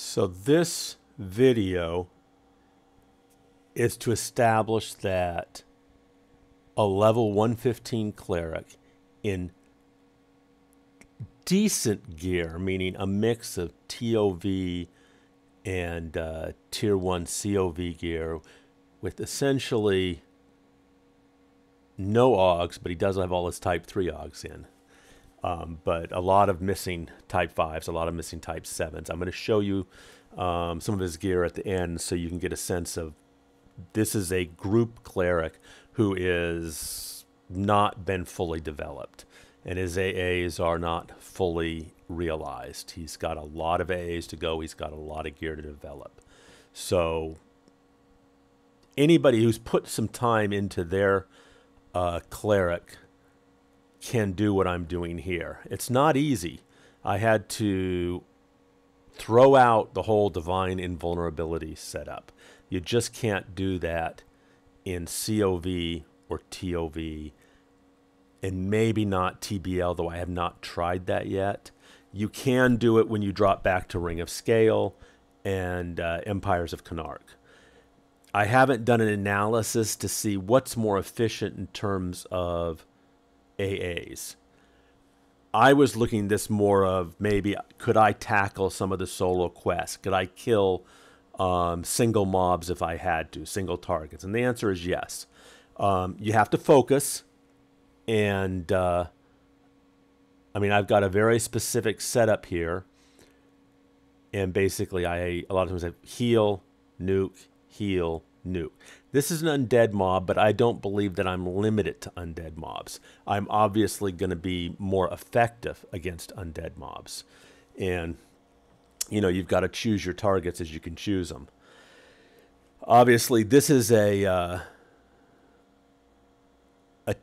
So this video is to establish that a level 115 cleric in decent gear, meaning a mix of ToV and tier 1 COV gear with essentially no augs, but he does have all his type 3 augs in. But a lot of missing type 5s, a lot of missing type 7s. I'm going to show you some of his gear at the end so you can get a sense of this is a group cleric who is not been fully developed. And his AAs are not fully realized. He's got a lot of AAs to go. He's got a lot of gear to develop. So anybody who's put some time into their cleric can do what I'm doing here. It's not easy. I had to throw out the whole divine invulnerability setup. You just can't do that in COV or TOV, and maybe not TBL, though I have not tried that yet. You can do it when you drop back to Ring of Scale and Empires of Canark. I haven't done an analysis to see what's more efficient in terms of AAs. I was looking this more of maybe could I tackle some of the solo quests? Could I kill single mobs if I had to, single targets? And the answer is yes. You have to focus, and I mean, I've got a very specific setup here, and basically a lot of times I heal, nuke, heal, nuke. This is an undead mob, but I don't believe that I'm limited to undead mobs. I'm obviously going to be more effective against undead mobs. And, you know, you've got to choose your targets as you can choose them. Obviously, this is a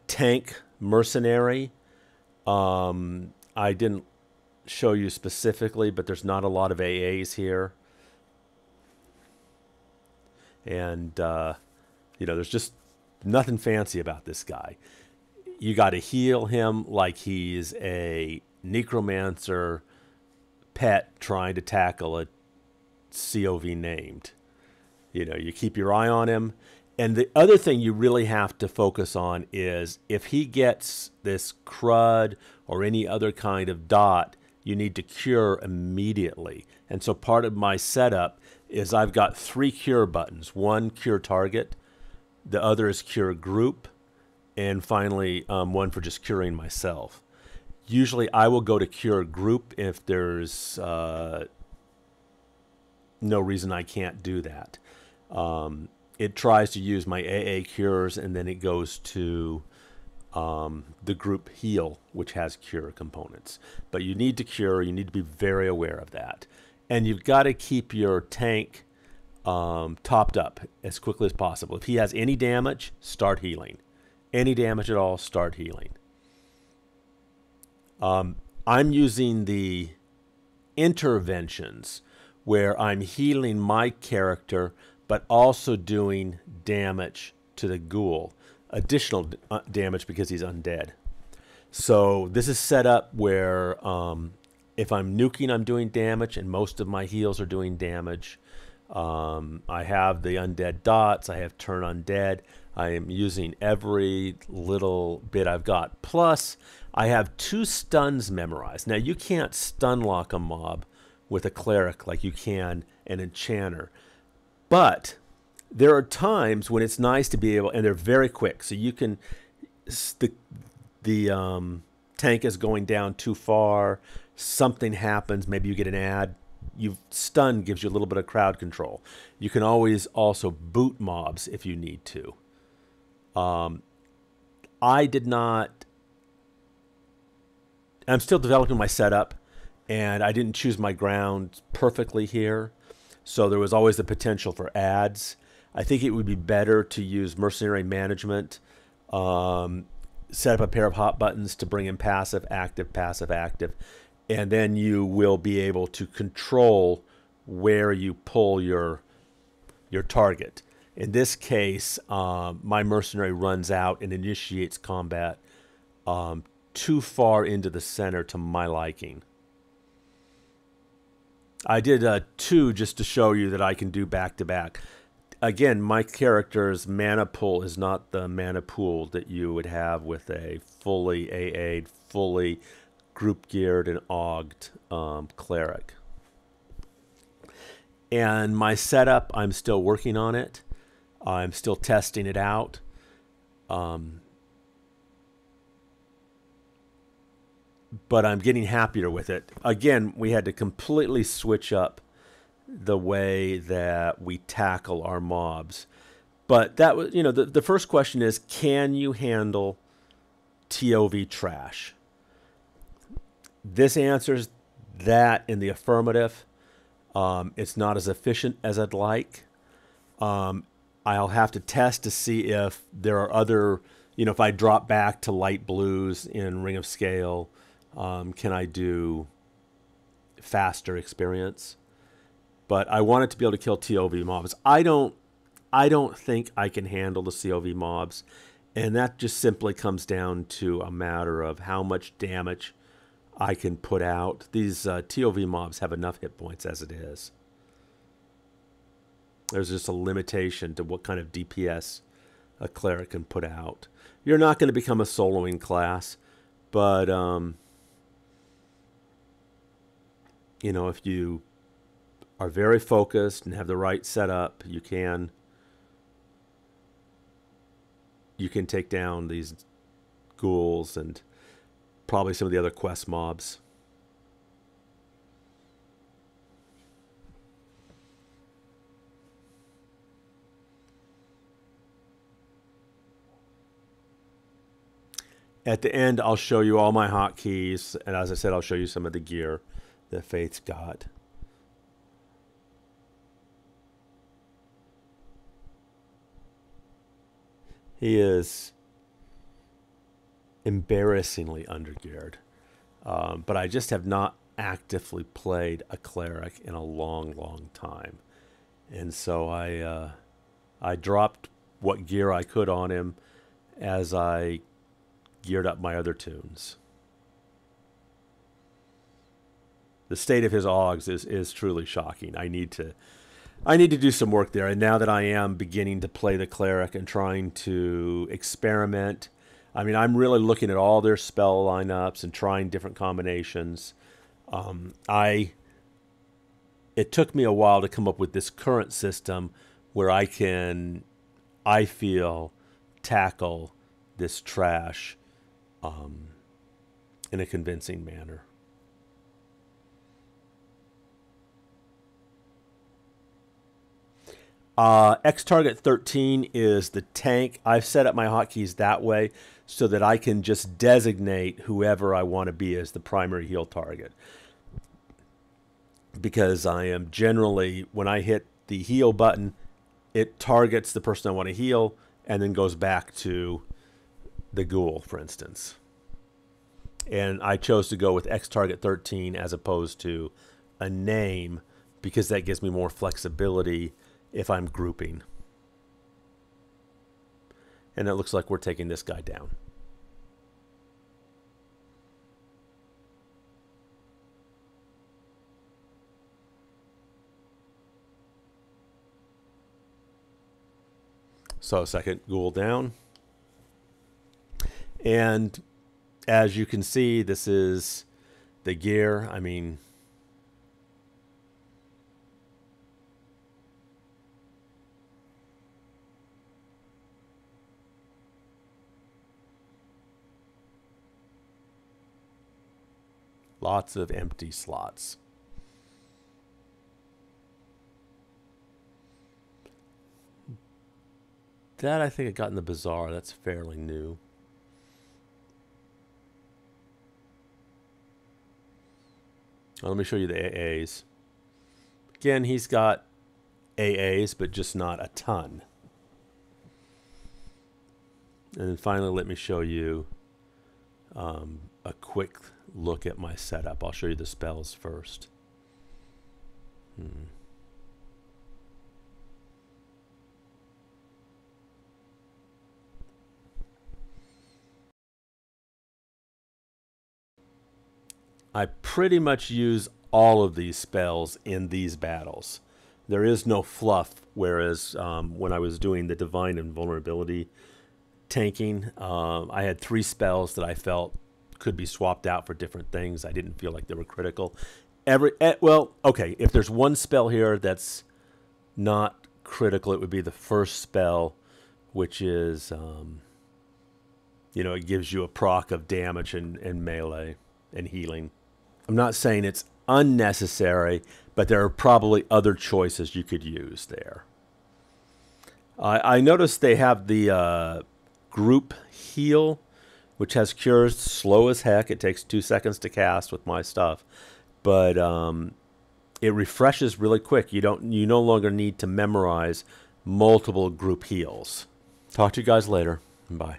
tank mercenary. I didn't show you specifically, but there's not a lot of AAs here. And, you know, there's just nothing fancy about this guy. You got to heal him like he's a necromancer pet trying to tackle a COV named. You know, you keep your eye on him. And the other thing you really have to focus on is if he gets this crud or any other kind of dot, you need to cure immediately. And so part of my setup is I've got 3 cure buttons. One, cure target. The other is cure group. And finally, one for just curing myself. Usually I will go to cure group if there's no reason I can't do that. It tries to use my AA cures, and then it goes to the group heal, which has cure components. But you need to cure. You need to be very aware of that. And you've got to keep your tank topped up as quickly as possible. If he has any damage, start healing. Any damage at all, start healing. I'm using the interventions where I'm healing my character, but also doing damage to the ghoul. Additional damage because he's undead. So this is set up where if I'm nuking, I'm doing damage, and most of my heals are doing damage. I have the undead dots. I have turn undead. I am using every little bit I've got. Plus, I have 2 stuns memorized. Now, you can't stun lock a mob with a cleric like you can an enchanter. But there are times when it's nice to be able, and they're very quick. So you can, the tank is going down too far. Something happens. Maybe you get an ad. Stun gives you a little bit of crowd control. You can always also boot mobs if you need to. I did not. I'm still developing my setup, and I didn't choose my ground perfectly here. So there was always the potential for ads. I think it would be better to use mercenary management, set up a pair of hot buttons to bring in passive, active, and then you will be able to control where you pull your target. In this case, my mercenary runs out and initiates combat too far into the center to my liking. I did 2 just to show you that I can do back-to-back. Again, my character's mana pool is not the mana pool that you would have with a fully AA'd, fully group geared and augged cleric. And my setup, I'm still working on it. I'm still testing it out. But I'm getting happier with it. Again, we had to completely switch up the way that we tackle our mobs. But that was, the first question is, can you handle ToV trash? This answers that in the affirmative. It's not as efficient as I'd like. I'll have to test to see if there are other, if I drop back to light blues in Ring of Scale, can I do faster experience? But I want it to be able to kill ToV mobs. I don't think I can handle the COV mobs, and that just simply comes down to a matter of how much damage I can put out. These ToV mobs have enough hit points as it is. There's just a limitation to what kind of DPS a cleric can put out. You're not going to become a soloing class, but if you are very focused and have the right setup, you can take down these ghouls and probably some of the other quest mobs. At the end, I'll show you all my hotkeys, and as I said, I'll show you some of the gear that Faith's got. He is embarrassingly undergeared, but I just have not actively played a cleric in a long, long time, and so I dropped what gear I could on him as I geared up my other tunes. The state of his augs is truly shocking. I need to do some work there. And now that I am beginning to play the cleric and trying to experiment, I mean, I'm really looking at all their spell lineups and trying different combinations. It took me a while to come up with this current system where I feel, tackle this trash in a convincing manner. X target 13 is the tank. I've set up my hotkeys that way so that I can just designate whoever I want to be as the primary heal target. Because I am generally, when I hit the heal button, it targets the person I want to heal and then goes back to the ghoul, for instance. And I chose to go with X target 13 as opposed to a name because that gives me more flexibility if I'm grouping. And it looks like we're taking this guy down. So second ghoul down. And as you can see, this is the gear. I mean, lots of empty slots. That I think I got in the bazaar. That's fairly new. Let me show you the AAs. Again, he's got AAs, but just not a ton. And then finally, let me show you a quick look at my setup. I'll show you the spells first. I pretty much use all of these spells in these battles. There is no fluff, whereas when I was doing the Divine Invulnerability tanking, I had 3 spells that I felt could be swapped out for different things. I didn't feel like they were critical. Well, okay, if there's one spell here that's not critical, it would be the first spell, which is, it gives you a proc of damage and melee and healing. I'm not saying it's unnecessary, but there are probably other choices you could use there. I noticed they have the group heal, which has cures slow as heck. It takes 2 seconds to cast with my stuff, but it refreshes really quick. You no longer need to memorize multiple group heals. Talk to you guys later. Bye.